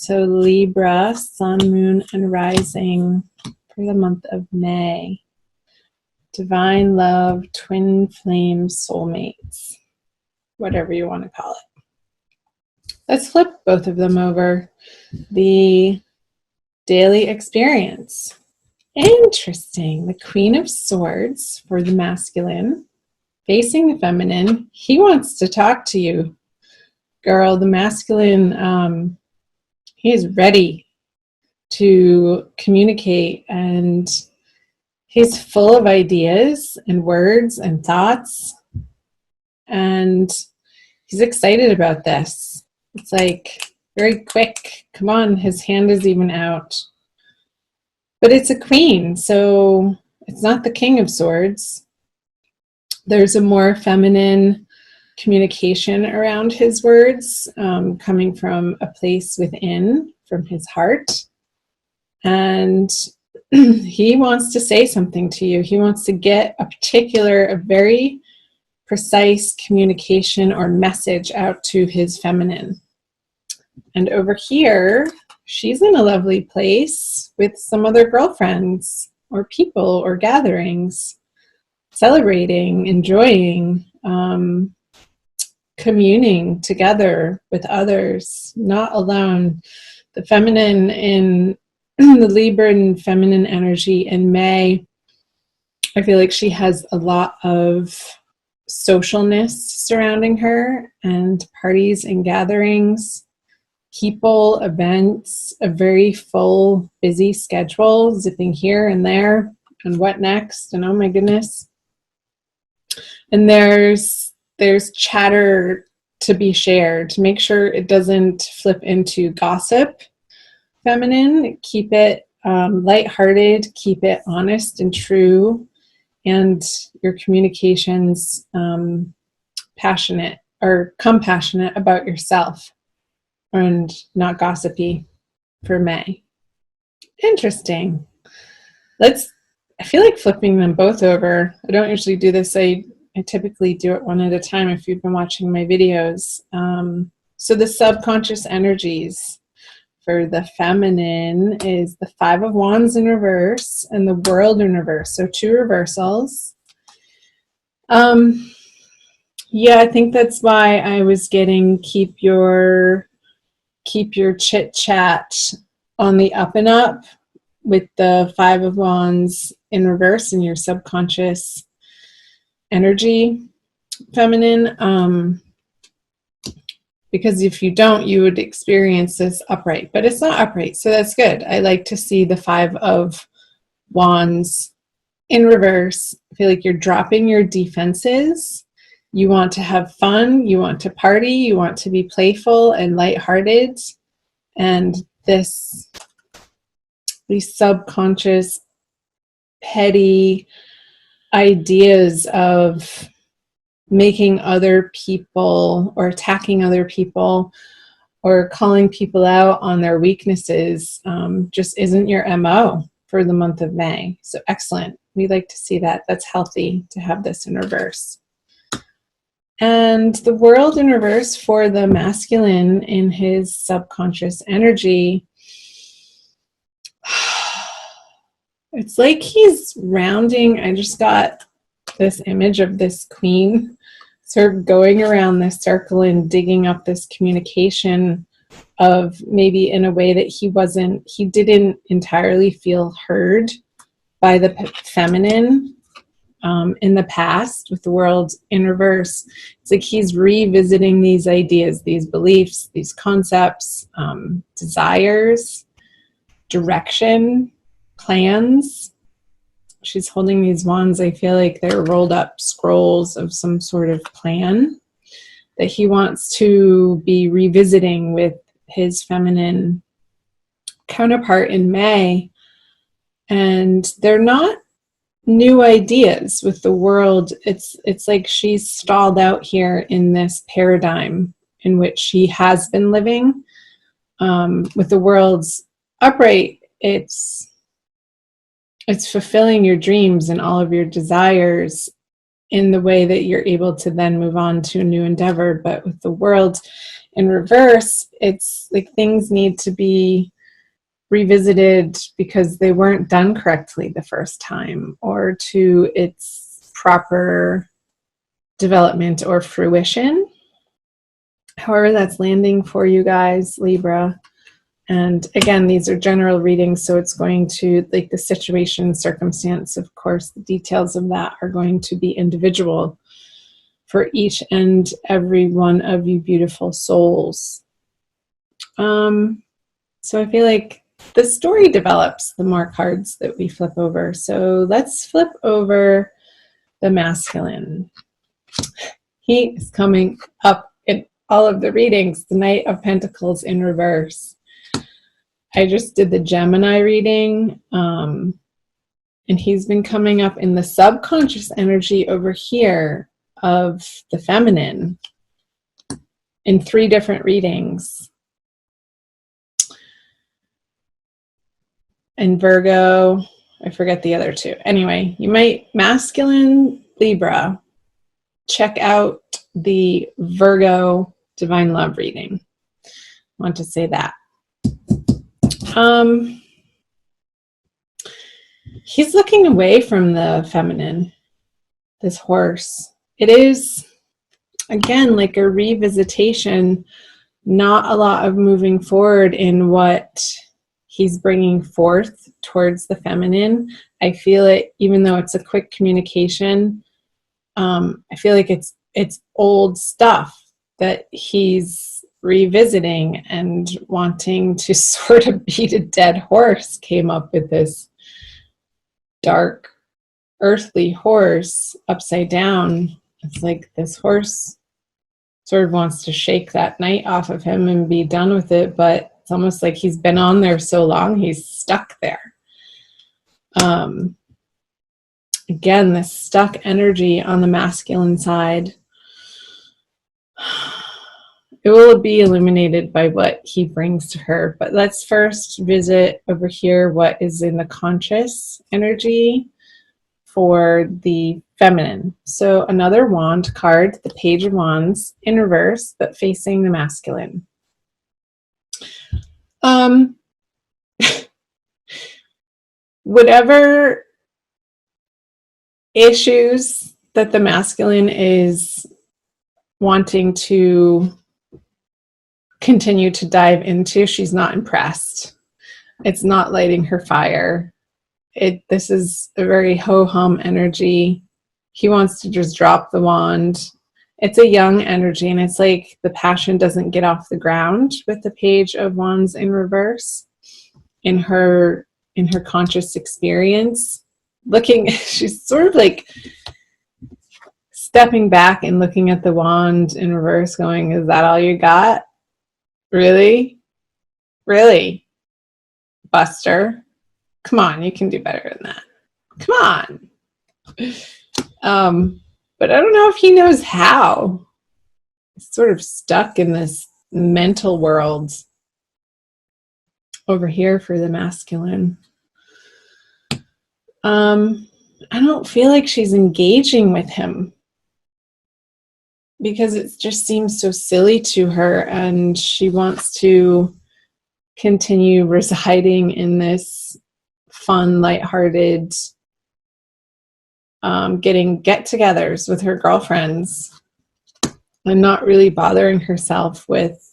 So Libra, sun, moon, and rising for the month of May. Divine love, twin flame, soulmates, whatever you want to call it. Let's flip both of them over. The daily experience. Interesting. The Queen of Swords for the masculine, facing the feminine. He wants to talk to you, girl. The masculine, he is ready to communicate, and he's full of ideas and words and thoughts, and he's excited about this. It's like very quick. Come on, his hand is even out. But it's a queen, so it's not the King of Swords. There's a more feminine communication around his words, coming from a place within, from his heart. And he wants to say something to you. He wants to get a very precise communication or message out to his feminine. And over here, she's in a lovely place with some other girlfriends or people or gatherings, celebrating, enjoying, communing together with others, not alone. The feminine in the Libra and feminine energy in May, I feel like she has a lot of socialness surrounding her, and parties and gatherings, people, events, a very full, busy schedule, zipping here and there, and what next, and oh my goodness. And there's chatter to be shared, to make sure it doesn't flip into gossip. Feminine, keep it lighthearted, keep it honest and true, and your communications passionate or compassionate about yourself, and not gossipy for May. Interesting. I feel like flipping them both over. I don't usually do this. I typically do it one at a time if you've been watching my videos. So the subconscious energies for the feminine is the Five of Wands in reverse and the World in reverse. So two reversals. Yeah, I think that's why I was getting keep your chit chat on the up and up with the Five of Wands in reverse in your subconscious energy, feminine. Because if you don't, you would experience this upright, but it's not upright, so that's good. I like to see the Five of Wands in reverse. I feel like you're dropping your defenses. You want to have fun, you want to party, you want to be playful and lighthearted, and these subconscious, petty ideas of making other people or attacking other people or calling people out on their weaknesses just isn't your MO for the month of May. So excellent. We like to see that. That's healthy to have this in reverse. And the World in reverse for the masculine in his subconscious energy. It's like he's rounding. I just got this image of this queen sort of going around this circle and digging up this communication of maybe in a way that he didn't entirely feel heard by the feminine in the past with the World in reverse. It's like he's revisiting these ideas, these beliefs, these concepts, desires, direction, plans. She's holding these wands. I feel like they're rolled up scrolls of some sort of plan that he wants to be revisiting with his feminine counterpart in May. And they're not new ideas with the World. It's like she's stalled out here in this paradigm in which she has been living. With the World's upright, it's fulfilling your dreams and all of your desires in the way that you're able to then move on to a new endeavor. But with the World in reverse, it's like things need to be revisited because they weren't done correctly the first time, or to its proper development or fruition. However that's landing for you guys, Libra. And again, these are general readings, so it's going to, like the situation, circumstance, of course, the details of that are going to be individual for each and every one of you beautiful souls. So I feel like the story develops the more cards that we flip over. So let's flip over the masculine. He is coming up in all of the readings, the Knight of Pentacles in reverse. I just did the Gemini reading, and he's been coming up in the subconscious energy over here of the feminine in 3 different readings. And Virgo, I forget the other 2. Anyway, you might, masculine Libra, check out the Virgo Divine Love reading. I want to say that. He's looking away from the feminine, this horse. It is, again, like a revisitation, not a lot of moving forward in what he's bringing forth towards the feminine. I feel it, even though it's a quick communication, I feel like it's old stuff that he's revisiting and wanting to sort of beat a dead horse. Came up with this dark earthly horse upside down. It's like this horse sort of wants to shake that knight off of him and be done with it, but it's almost like he's been on there so long he's stuck there. Again, this stuck energy on the masculine side, it will be illuminated by what he brings to her. But let's first visit over here what is in the conscious energy for the feminine. So another wand card, the Page of Wands in reverse, but facing the masculine. Whatever issues that the masculine is wanting to continue to dive into, she's not impressed. It's not lighting her fire. This is a very ho-hum energy. He wants to just drop the wand. It's a young energy, and it's like the passion doesn't get off the ground with the Page of Wands in reverse in her conscious experience. She's sort of like stepping back and looking at the wand in reverse going, is that all you got? Really? Really? Buster? Come on, you can do better than that. Come on. But I don't know if he knows how. He's sort of stuck in this mental world over here for the masculine. I don't feel like she's engaging with him because it just seems so silly to her, and she wants to continue residing in this fun, lighthearted, getting get-togethers with her girlfriends and not really bothering herself with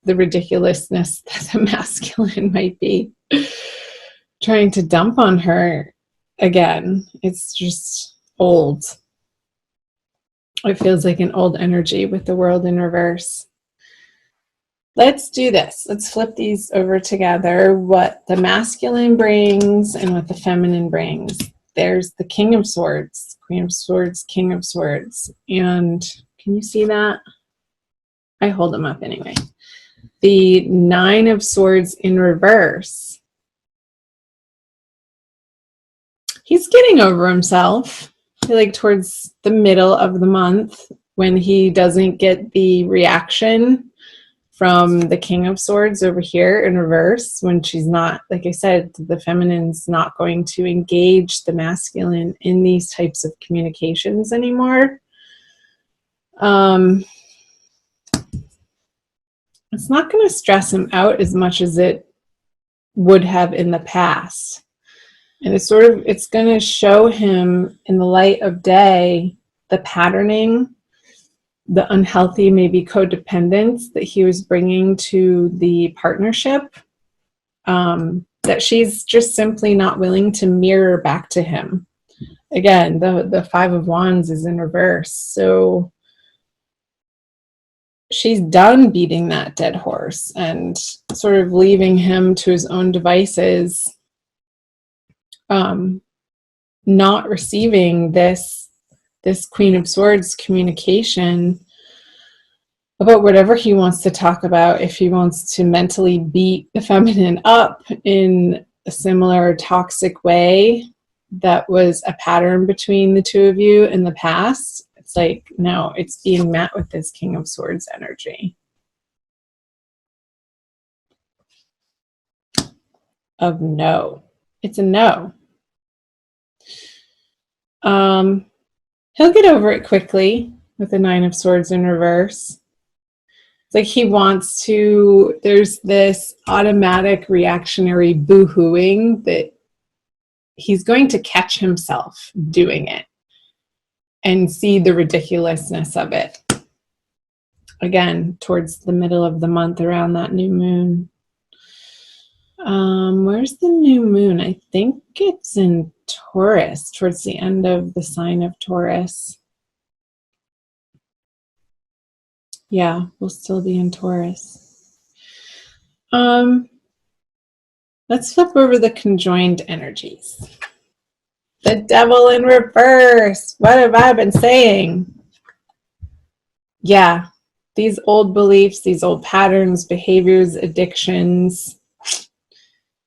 the ridiculousness that the masculine might be trying to dump on her again. It's just old. It feels like an old energy with the world in reverse. Let's do this. Let's flip these over together. What the masculine brings and what the feminine brings. There's the King of Swords, Queen of Swords, King of Swords. And can you see that? I hold them up anyway. The Nine of Swords in reverse. He's getting over himself. I feel like towards the middle of the month, when he doesn't get the reaction from the King of Swords over here in reverse, when she's not, like I said, the feminine's not going to engage the masculine in these types of communications anymore. it's not going to stress him out as much as it would have in the past. And it's going to show him in the light of day the patterning, the unhealthy, maybe codependence that he was bringing to the partnership, that she's just simply not willing to mirror back to him. Again, the Five of Wands is in reverse. So she's done beating that dead horse and sort of leaving him to his own devices, not receiving this Queen of Swords communication about whatever he wants to talk about. If he wants to mentally beat the feminine up in a similar toxic way that was a pattern between the two of you in the past, it's like, no, it's being met with this King of Swords energy of no. It's a no. He'll get over it quickly with the Nine of Swords in reverse. It's like he wants to, there's this automatic reactionary boo-hooing that he's going to catch himself doing it and see the ridiculousness of it. Again, towards the middle of the month, around that new moon. Where's the new moon? I think it's in Taurus, towards the end of the sign of Taurus. Yeah, we'll still be in Taurus. Let's flip over the conjoined energies. The Devil in reverse. What have I been saying? Yeah, these old beliefs, these old patterns, behaviors, addictions,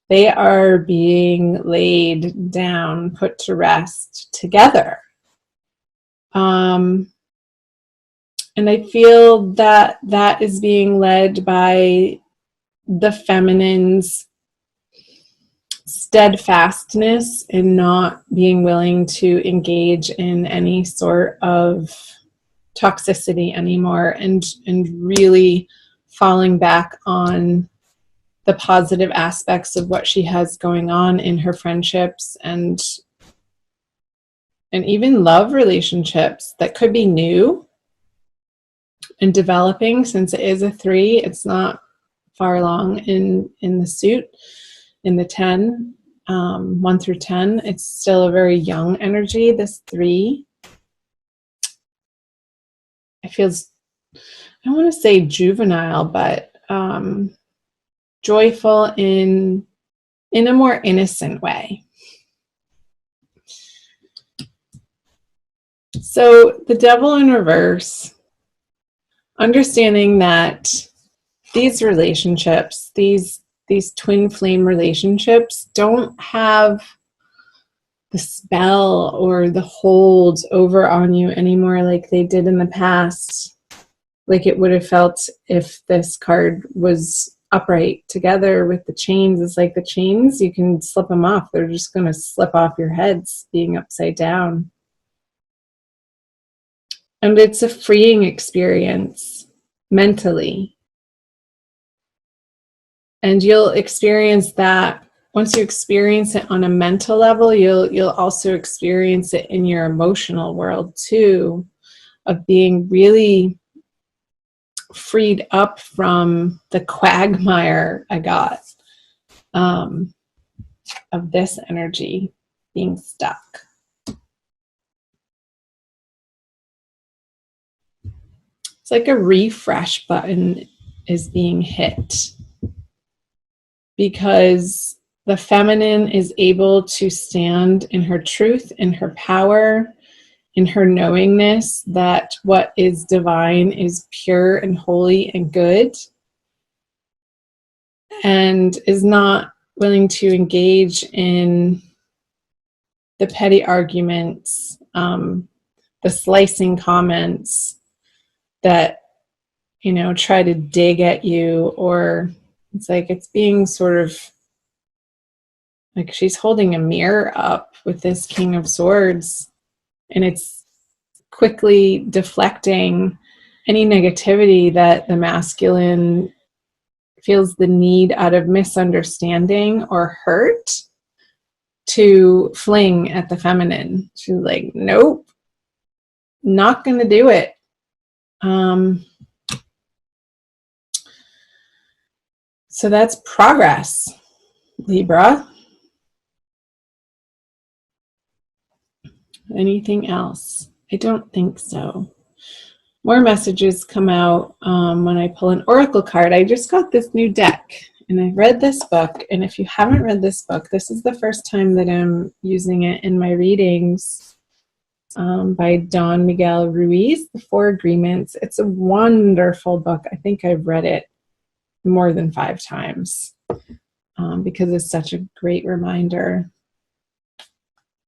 they are being laid down, put to rest together. And I feel that that is being led by the feminine's steadfastness in not being willing to engage in any sort of toxicity anymore, and really falling back on the positive aspects of what she has going on in her friendships and even love relationships that could be new and developing. Since it is a 3, it's not far along in the suit, in the 10, 1 through 10. It's still a very young energy, this 3. It feels, I don't want to say juvenile, but joyful in a more innocent way. So the Devil in reverse, understanding that these relationships, these twin flame relationships, don't have the spell or the hold over on you anymore like they did in the past, like it would have felt if this card was upright together with the chains. It's like the chains, you can slip them off. They're just going to slip off your heads being upside down. And it's a freeing experience mentally. And you'll experience that. Once you experience it on a mental level, you'll also experience it in your emotional world too, of being really freed up from the quagmire I got of this energy being stuck. It's like a refresh button is being hit, because the feminine is able to stand in her truth, in her power, in her knowingness that what is divine is pure and holy and good, and is not willing to engage in the petty arguments, the slicing comments that, you know, try to dig at you. Or it's like it's being sort of like she's holding a mirror up with this King of Swords, and it's quickly deflecting any negativity that the masculine feels the need out of misunderstanding or hurt to fling at the feminine. She's like, nope, not going to do it. So that's progress, Libra. Anything else? I don't think so. More messages come out when I pull an oracle card. I just got this new deck and I read this book. And if you haven't read this book, this is the first time that I'm using it in my readings, by Don Miguel Ruiz, The Four Agreements. It's a wonderful book. I think I've read it more than 5 times because it's such a great reminder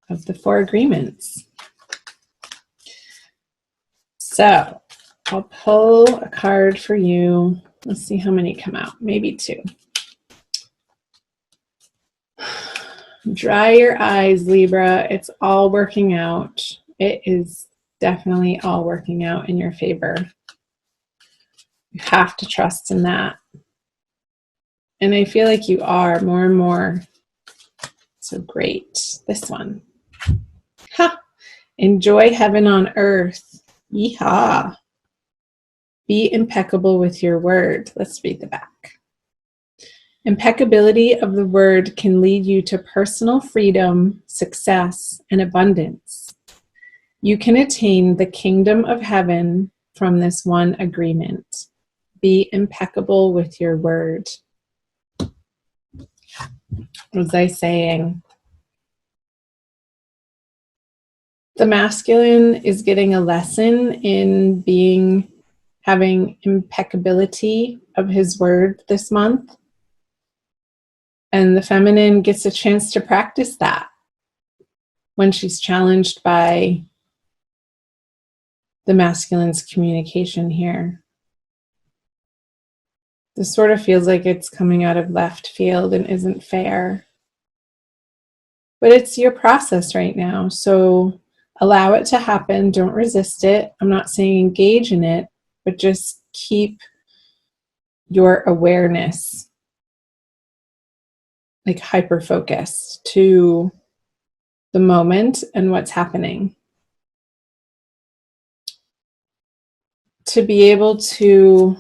of the 4 agreements. So I'll pull a card for you. Let's see how many come out. Maybe 2. Dry your eyes, Libra. It's all working out. It is definitely all working out in your favor. You have to trust in that. And I feel like you are more and more. So great. This one. Ha! Enjoy heaven on earth. Yeehaw. Be impeccable with your word. Let's read the back. Impeccability of the word can lead you to personal freedom, success, and abundance. You can attain the kingdom of heaven from this one agreement. Be impeccable with your word. What was I saying? The masculine is getting a lesson in having impeccability of his word this month. And the feminine gets a chance to practice that when she's challenged by the masculine's communication here. This sort of feels like it's coming out of left field and isn't fair. But it's your process right now, so allow it to happen. Don't resist it. I'm not saying engage in it, but just keep your awareness like hyper-focused to the moment and what's happening. To be able to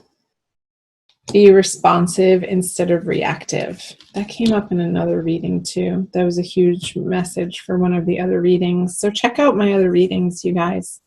be responsive instead of reactive. That came up in another reading too. That was a huge message for one of the other readings. So check out my other readings, you guys.